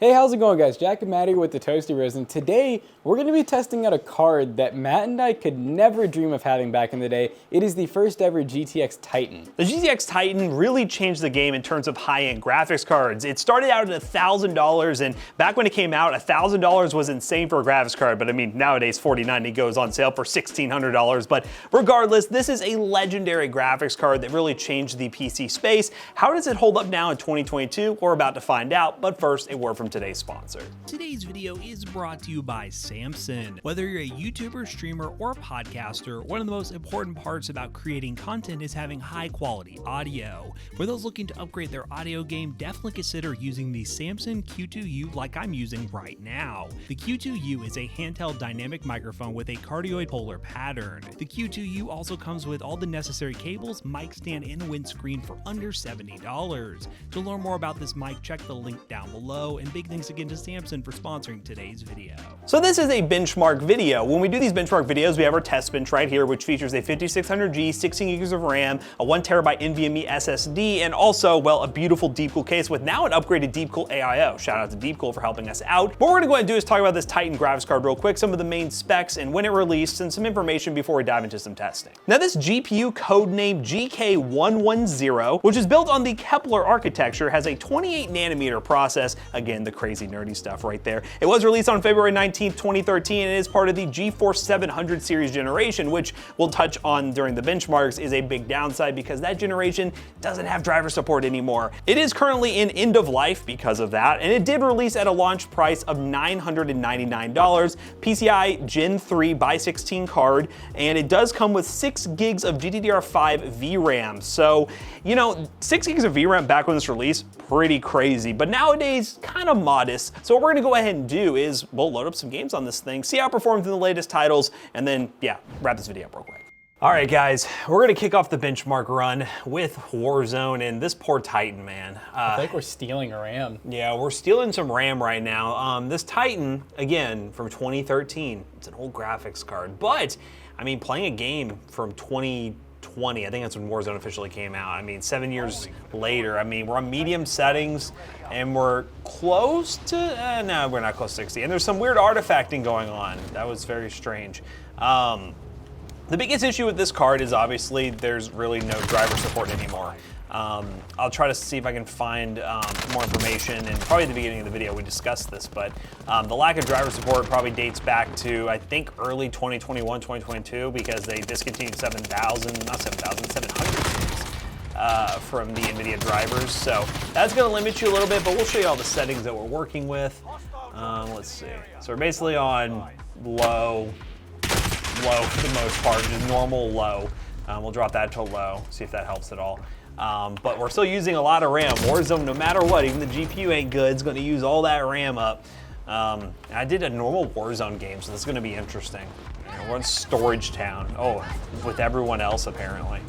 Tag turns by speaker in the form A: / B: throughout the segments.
A: Hey, how's it going, guys? Jack and Matt here with the Toasty Bros, and today we're going to be testing out a card that Matt and I could never dream of having back in the day. It is the first ever GTX Titan.
B: The GTX Titan really changed the game in terms of high-end graphics cards. It started out at $1,000, and back when it came out, $1,000 was insane for a graphics card, but I mean, nowadays $490 goes on sale for $1,600. But regardless, this is a legendary graphics card that really changed the PC space. How does it hold up now in 2022? We're about to find out, but first, a word from today's sponsor.
C: Today's video is brought to you by Samson. Whether you're a YouTuber, streamer, or podcaster, one of the most important parts about creating content is having high quality audio. For those looking to upgrade their audio game, definitely consider using the Samson Q2U like I'm using right now. The Q2U is a handheld dynamic microphone with a cardioid polar pattern. The Q2U also comes with all the necessary cables, mic stand, and windscreen for under $70. To learn more about this mic, check the link down below, and big thanks again to Samson for sponsoring today's video.
B: So this is a benchmark video. When we do these benchmark videos, we have our test bench right here, which features a 5600G, 16 gigs of RAM, a 1TB NVMe SSD, and also, well, a beautiful Deepcool case with now an upgraded Deepcool AIO. Shout out to Deepcool for helping us out. What we're gonna go ahead and do is talk about this Titan graphics card real quick, some of the main specs and when it released, and some information before we dive into some testing. Now this GPU codenamed GK110, which is built on the Kepler architecture, has a 28 nanometer process. Again, the crazy nerdy stuff right there. It was released on February 19th, 2013, and is part of the GeForce 700 series generation, which we'll touch on during the benchmarks is a big downside because that generation doesn't have driver support anymore. It is currently in end of life because of that, and it did release at a launch price of $999, PCI Gen 3 x 16 card, and it does come with 6 gigs of GDDR5 VRAM. So, you know, 6 gigs of VRAM back when this released, pretty crazy, but nowadays kind of modest. So what we're gonna go ahead and do is we'll load up some games on this thing, see how it performs in the latest titles, and then, yeah, wrap this video up real quick. All right, guys, we're gonna kick off the benchmark run with Warzone and this poor Titan, man.
A: I think we're stealing RAM.
B: Yeah, we're stealing some RAM right now. This Titan, again, from 2013, it's an old graphics card, but I mean, playing a game from 2020, I think that's when Warzone officially came out. I mean, 7 years later, I mean, we're on medium settings and we're close to, no, we're not close to 60. And there's some weird artifacting going on. That was very strange. The biggest issue with this card is obviously there's really no driver support anymore. I'll try to see if I can find more information, and probably at the beginning of the video we discussed this, but the lack of driver support probably dates back to, I think, early 2021, 2022, because they discontinued 700 series from the NVIDIA drivers. So that's gonna limit you a little bit, but we'll show you all the settings that we're working with. Let's see. So we're basically on low for the most part, just normal low. We'll drop that to low, see if that helps at all. But we're still using a lot of RAM. Warzone, no matter what, even the GPU ain't good, it's gonna use all that RAM up. I did a normal Warzone game, so this is gonna be interesting. We're in Storage Town. Oh, with everyone else apparently.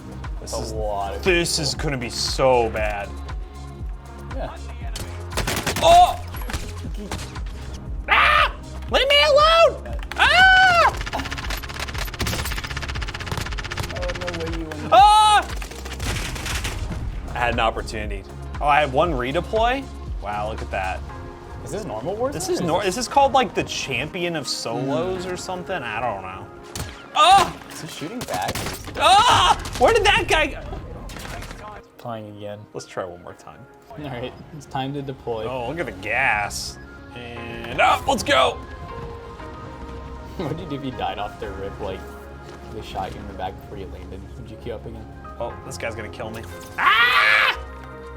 B: This is gonna be so bad.
A: Yeah.
B: Oh! Ah! Leave me alone! Ah! Ah! I had an opportunity. Oh, I had one redeploy? Wow, look at that.
A: Is this normal Warzone?
B: Is this called like the champion of solos or something? I don't know. Oh!
A: Is he shooting back?
B: Ah! Where did that guy go?
A: Playing again.
B: Let's try one more time.
A: All right, it's time to deploy.
B: Oh, look at the gas. And up, let's go.
A: What would you do if you died off the rip, like they shot you in the back before you landed? Would you queue up again?
B: Oh, this guy's gonna kill me. Ah!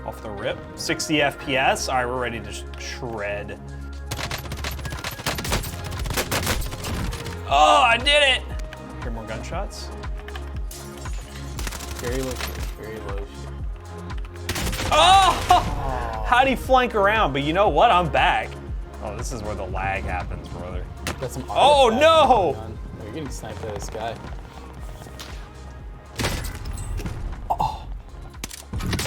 B: Off the rip. 60 FPS. All right, we're ready to shred. Oh, I did it! Hear more gunshots?
A: Very low shoot, very low shoot.
B: Oh! How'd he flank around? But you know what? I'm back. Oh, this is where the lag happens, brother.
A: Got some
B: oh, no!
A: Oh, you're getting sniped by this guy.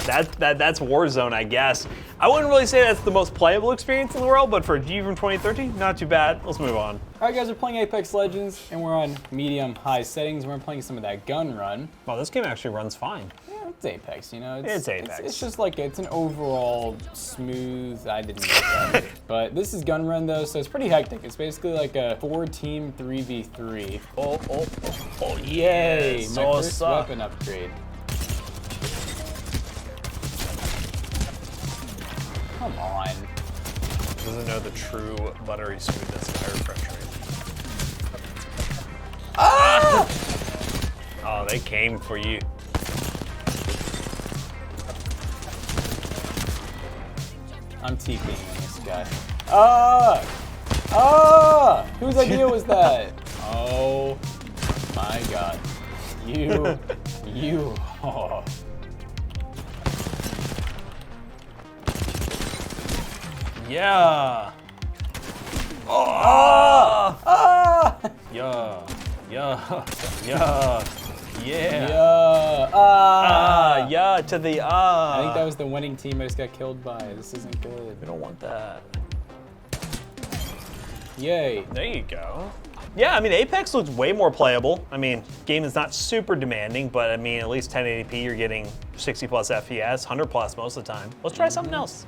B: That's Warzone, I guess. I wouldn't really say that's the most playable experience in the world, but for a G from 2013, not too bad. Let's move on.
A: All right, guys, we're playing Apex Legends, and we're on medium-high settings. We're playing some of that gun run.
B: Well, this game actually runs fine.
A: Yeah, it's Apex, you know?
B: It's Apex.
A: It's just like, it's an overall smooth, I didn't know that. But this is gun run, though, so it's pretty hectic. It's basically like a 4-team 3v3.
B: Oh,
A: Yay!
B: yes.
A: My first weapon upgrade. Come on.
B: Doesn't know the true buttery smoothness of my refresh rate.
A: Ah!
B: Oh, they came for you.
A: I'm TPing this guy. Ah! Ah! Whose idea was that? Oh my god. You. Oh.
B: Yeah. Oh.
A: Ah! Ah!
B: Yeah. Yeah.
A: Yeah. Ah!
B: Yeah to the
A: I think that was the winning team I just got killed by. This isn't good.
B: We don't want that.
A: Yay.
B: There you go. Yeah, I mean, Apex looks way more playable. I mean, game is not super demanding, but I mean, at least 1080p, you're getting 60 plus FPS, 100 plus most of the time. Let's try something else.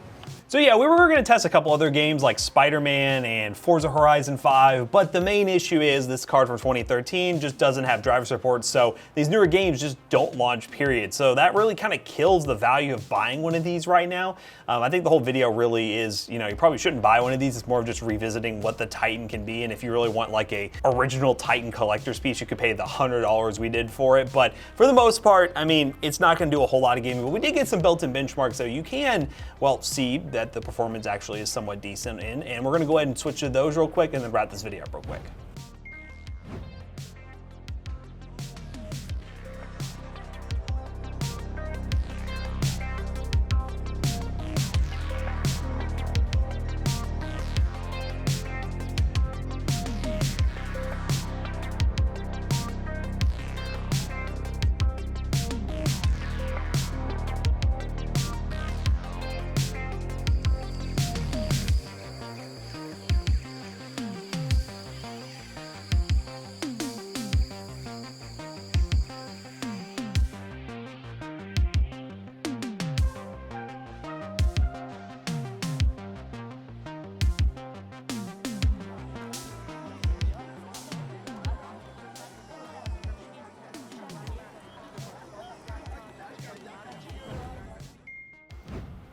B: So yeah, we were gonna test a couple other games like Spider-Man and Forza Horizon 5, but the main issue is this card from 2013 just doesn't have driver support, so these newer games just don't launch, period. So that really kind of kills the value of buying one of these right now. I think the whole video really is, you know, you probably shouldn't buy one of these. It's more of just revisiting what the Titan can be, and if you really want like a original Titan collector's piece, you could pay the $100 we did for it. But for the most part, I mean, it's not gonna do a whole lot of gaming, but we did get some built-in benchmarks, so you can, well, see that the performance actually is somewhat decent in, and we're gonna go ahead and switch to those real quick and then wrap this video up real quick.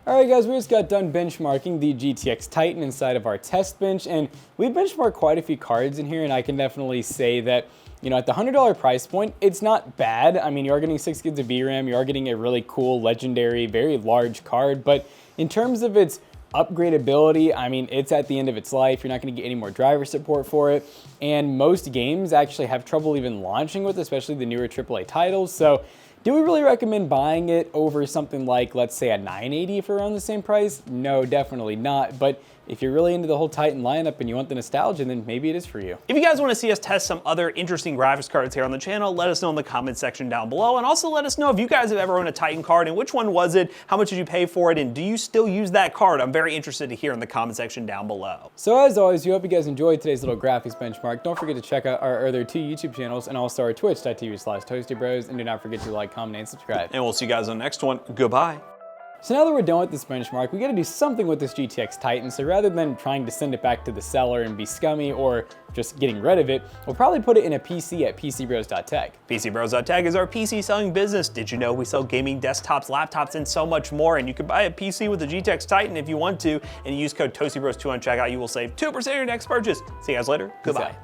A: Alright guys, we just got done benchmarking the GTX Titan inside of our test bench, and we benchmarked quite a few cards in here, and I can definitely say that, you know, at the $100 price point, it's not bad. I mean, you are getting 6 gigs of VRAM, you are getting a really cool, legendary, very large card, but in terms of its upgradability, I mean, it's at the end of its life. You're not going to get any more driver support for it, and most games actually have trouble even launching with, especially the newer AAA titles, so do we really recommend buying it over something like, let's say, a 980 for around the same price? No, definitely not. But if you're really into the whole Titan lineup and you want the nostalgia, then maybe it is for you.
B: If you guys want to see us test some other interesting graphics cards here on the channel, let us know in the comment section down below. And also let us know if you guys have ever owned a Titan card and which one was it, how much did you pay for it, and do you still use that card? I'm very interested to hear in the comment section down below.
A: So as always, we hope you guys enjoyed today's little graphics benchmark. Don't forget to check out our other 2 YouTube channels and also our twitch.tv/ToastyBros. And do not forget to like, comment, and subscribe.
B: And we'll see you guys on the next one. Goodbye.
A: So now that we're done with this benchmark, we gotta do something with this GTX Titan, so rather than trying to send it back to the seller and be scummy or just getting rid of it, we'll probably put it in a PC at PCBros.tech.
B: PCBros.tech is our PC selling business. Did you know we sell gaming desktops, laptops, and so much more? And you can buy a PC with the GTX Titan if you want to, and use code ToastyBros2 on checkout. You will save 2% of your next purchase. See you guys later. Goodbye.